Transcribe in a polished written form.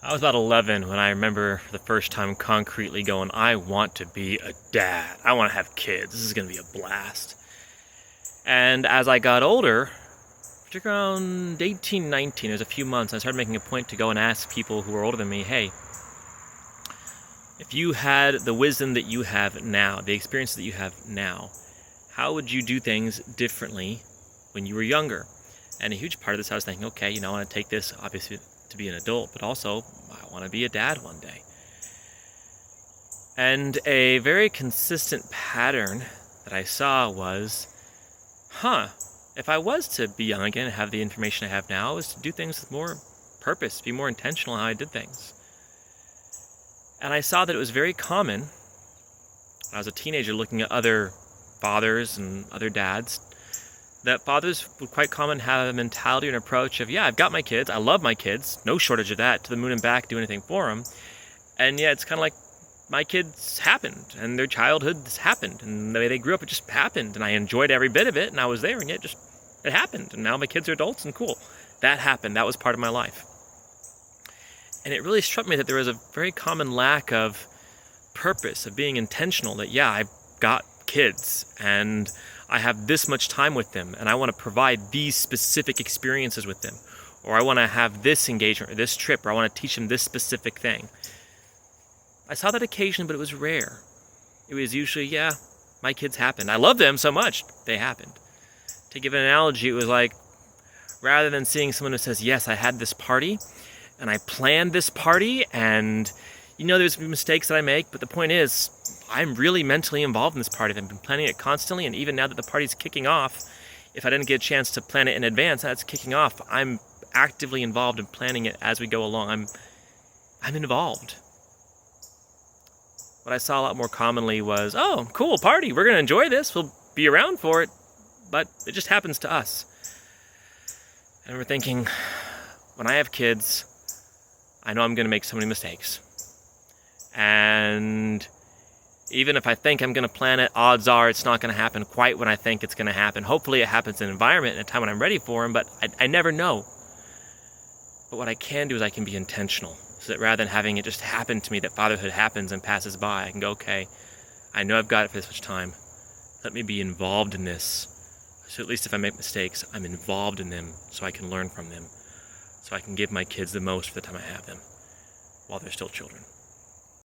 I was about 11 when I remember for the first time concretely going, I want to be a dad. I want to have kids. This is going to be a blast. And as I got older, particularly around 18, 19, there's a few months, I started making a point to go and ask people who were older than me, hey, if you had the wisdom that you have now, the experience that you have now, how would you do things differently when you were younger? And a huge part of this, I was thinking, okay, I want to take this, obviously, to be an adult, but also I want to be a dad one day. And a very consistent pattern that I saw was, if I was to be young again and have the information I have now, is to do things with more purpose, be more intentional in how I did things. And I saw that it was very common when I was a teenager looking at other fathers and other dads, that fathers would quite common have a mentality and approach of, yeah, I've got my kids, I love my kids, no shortage of that, to the moon and back, do anything for them. And yeah, it's kind of like my kids happened, and their childhoods happened, and the way they grew up, it just happened, and I enjoyed every bit of it, and I was there, and yet it happened, and now my kids are adults, and cool. That happened, that was part of my life. And it really struck me that there was a very common lack of purpose, of being intentional, that yeah, I've got kids, and I have this much time with them, and I want to provide these specific experiences with them, or I want to have this engagement, or this trip, or I want to teach them this specific thing. I saw that occasionally, but it was rare. It was usually, yeah, my kids happened. I love them so much, they happened. To give an analogy, it was like, rather than seeing someone who says, yes, I had this party, and I planned this party, and there's mistakes that I make, but the point is, I'm really mentally involved in this party. I've been planning it constantly, and even now that the party's kicking off, if I didn't get a chance to plan it in advance, that's kicking off. I'm actively involved in planning it as we go along. I'm involved. What I saw a lot more commonly was, oh, cool, party, we're going to enjoy this, we'll be around for it, but it just happens to us. And we're thinking, when I have kids, I know I'm going to make so many mistakes. And even if I think I'm going to plan it, odds are it's not going to happen quite when I think it's going to happen. Hopefully it happens in an environment and a time when I'm ready for them, but I never know. But what I can do is I can be intentional, so that rather than having it just happen to me, that fatherhood happens and passes by, I can go, okay, I know I've got it for this much time. Let me be involved in this. So at least if I make mistakes, I'm involved in them so I can learn from them, so I can give my kids the most for the time I have them while they're still children.